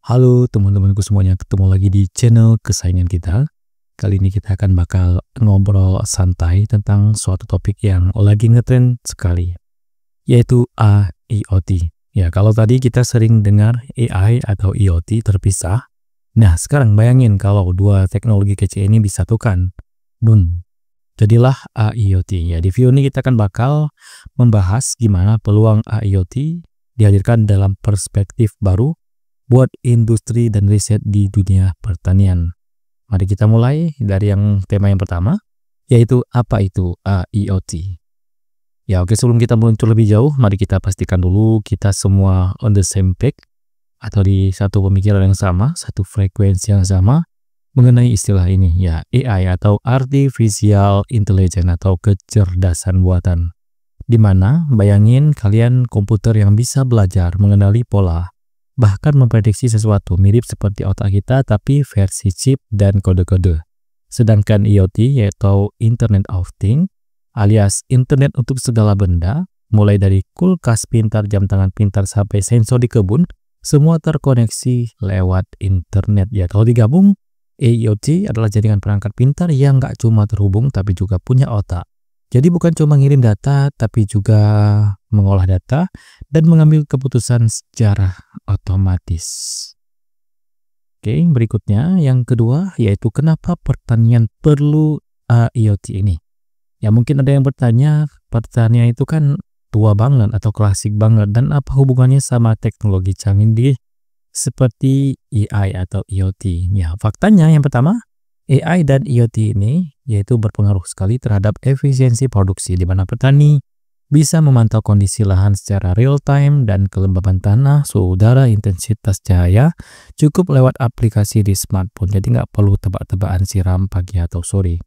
Halo teman-temanku semuanya, ketemu lagi di channel kesayangan kita. Kali ini kita akan bakal ngobrol santai tentang suatu topik yang lagi ngetren sekali, yaitu AIoT. Ya, kalau tadi kita sering dengar AI atau IoT terpisah. Nah, sekarang bayangin kalau dua teknologi kecil ini disatukan. Boom. Jadilah AIoT. Ya, di video ini kita akan bakal membahas gimana peluang AIoT dihadirkan dalam perspektif baru buat industri dan riset di dunia pertanian. Mari kita mulai dari tema yang pertama, yaitu apa itu AIoT. Ya oke, sebelum kita muncul lebih jauh, mari kita pastikan dulu kita semua on the same page, atau di satu pemikiran yang sama, satu frekuensi yang sama, mengenai istilah ini, ya AI atau Artificial Intelligence atau kecerdasan buatan. Dimana bayangin kalian komputer yang bisa belajar mengenali pola, bahkan memprediksi sesuatu mirip seperti otak kita tapi versi chip dan kode-kode. Sedangkan IoT yaitu Internet of Things alias internet untuk segala benda, mulai dari kulkas pintar, jam tangan pintar sampai sensor di kebun, semua terkoneksi lewat internet. Ya, kalau digabung, IoT adalah jaringan perangkat pintar yang nggak cuma terhubung tapi juga punya otak. Jadi bukan cuma ngirim data, tapi juga mengolah data dan mengambil keputusan secara otomatis. Oke, berikutnya yang kedua yaitu kenapa pertanian perlu IoT ini. Ya mungkin ada yang bertanya, pertanian itu kan tua banget atau klasik banget, dan apa hubungannya sama teknologi canggih seperti AI atau IoT? Ya, faktanya yang pertama, AI dan IoT ini yaitu berpengaruh sekali terhadap efisiensi produksi, di mana petani bisa memantau kondisi lahan secara real time dan kelembaban tanah, suhu udara, intensitas cahaya cukup lewat aplikasi di smartphone. Jadi nggak perlu tebak-tebakan siram pagi atau sore.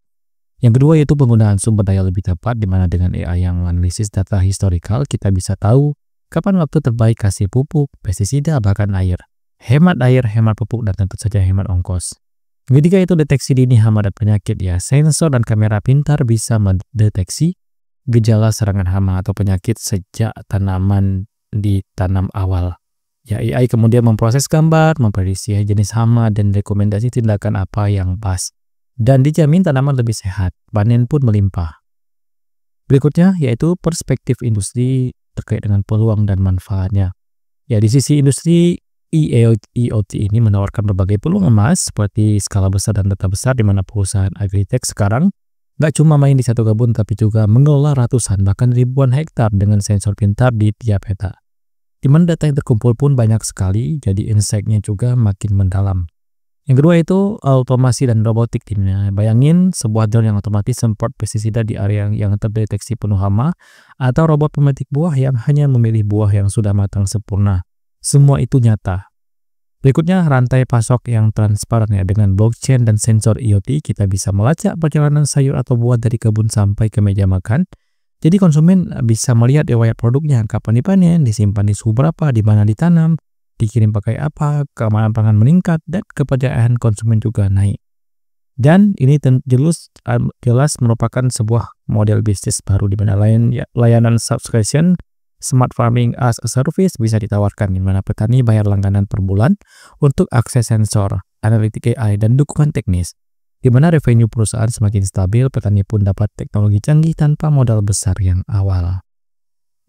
Yang kedua yaitu penggunaan sumber daya lebih tepat, di mana dengan AI yang menganalisis data historikal kita bisa tahu kapan waktu terbaik kasih pupuk, pestisida, bahkan air. Hemat air, hemat pupuk, dan tentu saja hemat ongkos. Ketiga itu deteksi dini hama dan penyakit. Ya, sensor dan kamera pintar bisa mendeteksi gejala serangan hama atau penyakit sejak tanaman ditanam awal. Ya, AI kemudian memproses gambar, memprediksi jenis hama dan rekomendasi tindakan apa yang pas. Dan dijamin tanaman lebih sehat, panen pun melimpah. Berikutnya yaitu perspektif industri terkait dengan peluang dan manfaatnya. Ya, di sisi industri, IoT ini menawarkan berbagai peluang emas seperti skala besar dan data besar, di mana perusahaan agritech sekarang nggak cuma main di satu kebun tapi juga mengelola ratusan bahkan ribuan hektar dengan sensor pintar di tiap peta. Di mana data yang terkumpul pun banyak sekali, jadi insight-nya juga makin mendalam. Yang kedua itu automasi dan robotik timnya. Bayangin sebuah drone yang otomatis semprot pestisida di area yang terdeteksi penuh hama, atau robot pemetik buah yang hanya memilih buah yang sudah matang sempurna. Semua itu nyata. Berikutnya rantai pasok yang transparan, ya, dengan blockchain dan sensor IoT kita bisa melacak perjalanan sayur atau buah dari kebun sampai ke meja makan. Jadi konsumen bisa melihat riwayat produknya, kapan dipanen, disimpan di suhu berapa, di mana ditanam, dikirim pakai apa, keamanan pangan meningkat, dan kepercayaan konsumen juga naik. Dan ini jelas merupakan sebuah model bisnis baru, di mana layanan subscription Smart Farming as a Service bisa ditawarkan, di mana petani bayar langganan per bulan untuk akses sensor, analitik AI, dan dukungan teknis. Di mana revenue perusahaan semakin stabil, petani pun dapat teknologi canggih tanpa modal besar yang awal.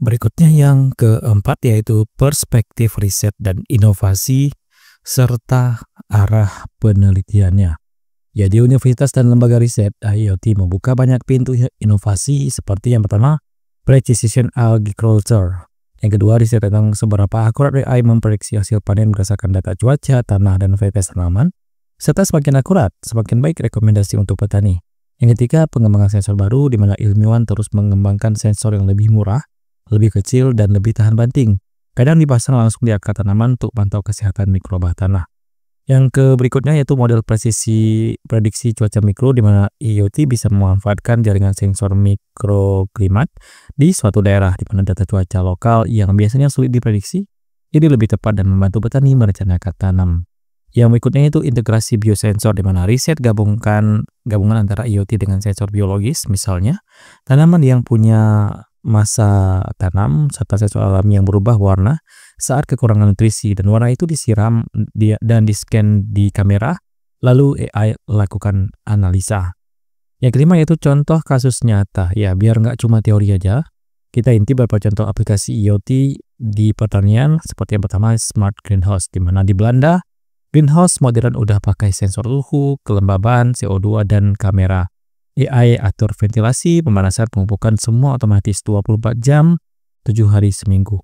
Berikutnya yang keempat yaitu perspektif riset dan inovasi serta arah penelitiannya. Ya, di universitas dan lembaga riset, IoT membuka banyak pintu inovasi seperti yang pertama, Precision Agriculture. Yang kedua, riset tentang seberapa akurat AI memprediksi hasil panen berdasarkan data cuaca, tanah, dan varietas tanaman, serta semakin akurat, semakin baik rekomendasi untuk petani. Yang ketiga, pengembangan sensor baru, di mana ilmuwan terus mengembangkan sensor yang lebih murah, lebih kecil, dan lebih tahan banting. Kadang dipasang langsung di akar tanaman untuk pantau kesehatan mikroba tanah. Yang berikutnya yaitu model prediksi cuaca mikro, di mana IoT bisa memanfaatkan jaringan sensor mikroklimat di suatu daerah, di mana data cuaca lokal yang biasanya sulit diprediksi jadi lebih tepat dan membantu petani merencanakan tanam. Yang berikutnya itu integrasi biosensor, di mana riset gabungan antara IoT dengan sensor biologis, misalnya tanaman yang punya masa tanam serta sensor alami yang berubah warna saat kekurangan nutrisi, dan warna itu disiram dan di-scan di kamera, lalu AI lakukan analisa. Yang kelima yaitu contoh kasus nyata. Ya, biar nggak cuma teori aja, kita intip beberapa contoh aplikasi IoT di pertanian. Seperti yang pertama, Smart Greenhouse, di mana di Belanda, greenhouse modern udah pakai sensor suhu, kelembaban, CO2, dan kamera. AI atur ventilasi, pemanasan, pemupukan, semua otomatis 24 jam, 7 hari seminggu.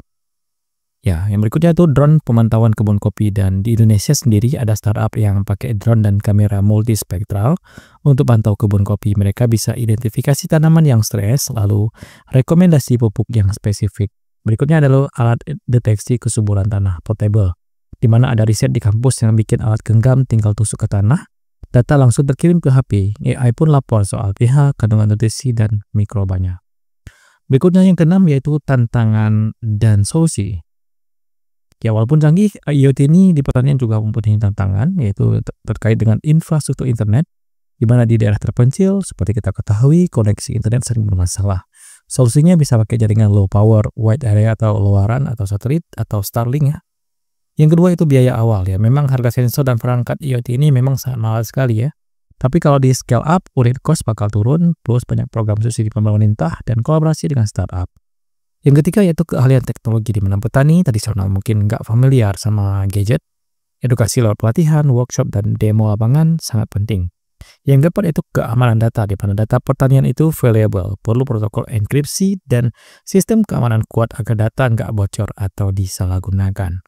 Ya, yang berikutnya itu drone pemantauan kebun kopi, dan di Indonesia sendiri ada startup yang pakai drone dan kamera multispektral untuk pantau kebun kopi. Mereka bisa identifikasi tanaman yang stres, lalu rekomendasi pupuk yang spesifik. Berikutnya adalah alat deteksi kesuburan tanah portable, di mana ada riset di kampus yang bikin alat genggam tinggal tusuk ke tanah, data langsung terkirim ke HP. AI pun lapor soal pH, kandungan nutrisi, dan mikrobanya. Berikutnya yang keenam yaitu tantangan dan solusi. Ya, walaupun canggih, IoT ini di pertanian juga mempunyai tantangan, yaitu terkait dengan infrastruktur internet, di mana di daerah terpencil, seperti kita ketahui, koneksi internet sering bermasalah. Solusinya bisa pakai jaringan low power, wide area atau luaran, atau satelit, atau Starlink ya. Yang kedua itu biaya awal ya. Memang harga sensor dan perangkat IoT ini memang sangat mahal sekali ya. Tapi kalau di scale up, unit cost bakal turun, plus banyak program subsidi pemerintah dan kolaborasi dengan startup. Yang ketiga yaitu keahlian teknologi, di mana petani tradisional mungkin nggak familiar sama gadget. Edukasi lewat pelatihan, workshop, dan demo lapangan sangat penting. Yang keempat itu keamanan data, di mana data pertanian itu valuable, perlu protokol enkripsi dan sistem keamanan kuat agar data nggak bocor atau disalahgunakan.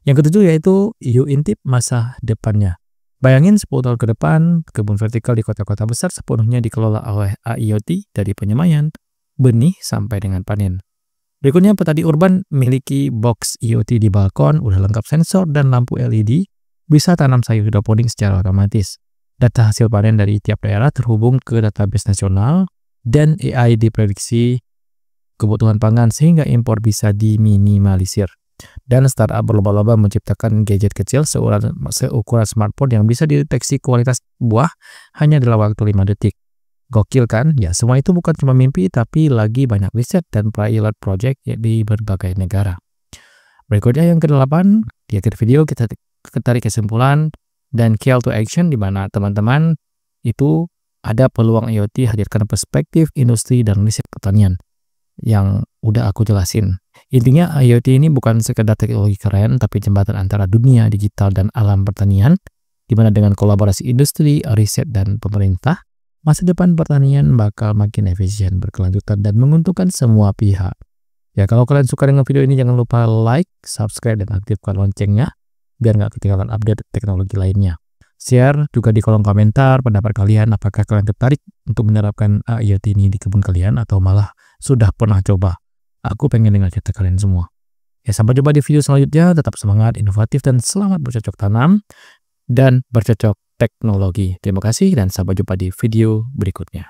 Yang ketujuh yaitu yuk intip masa depannya. Bayangin 10 tahun ke depan, kebun vertikal di kota-kota besar sepenuhnya dikelola oleh IoT, dari penyemaian, benih, sampai dengan panen. Berikutnya, petani urban memiliki box IoT di balkon, udah lengkap sensor dan lampu LED, bisa tanam sayur hidroponik secara otomatis. Data hasil panen dari tiap daerah terhubung ke database nasional, dan AI diprediksi kebutuhan pangan sehingga impor bisa diminimalisir. Dan startup berlomba-lomba menciptakan gadget kecil seukuran smartphone yang bisa dideteksi kualitas buah hanya dalam waktu 5 detik. Gokil kan? Ya, semua itu bukan cuma mimpi, tapi lagi banyak riset dan pilot project di berbagai negara. Berikutnya yang ke-8, di akhir video kita tarik kesimpulan dan call to action, di mana teman-teman itu ada peluang IoT hadirkan perspektif industri dan riset pertanian yang udah aku jelasin. Intinya IoT ini bukan sekedar teknologi keren, tapi jembatan antara dunia digital dan alam pertanian, di mana dengan kolaborasi industri, riset, dan pemerintah, masa depan pertanian bakal makin efisien, berkelanjutan, dan menguntungkan semua pihak. Ya, kalau kalian suka dengan video ini, jangan lupa like, subscribe, dan aktifkan loncengnya, biar nggak ketinggalan update teknologi lainnya. Share juga di kolom komentar pendapat kalian, apakah kalian tertarik untuk menerapkan IoT ini di kebun kalian, atau malah sudah pernah coba. Aku pengen dengar cerita kalian semua. Ya, sampai jumpa di video selanjutnya. Tetap semangat, inovatif, dan selamat bercocok tanam dan bercocok teknologi. Terima kasih dan sampai jumpa di video berikutnya.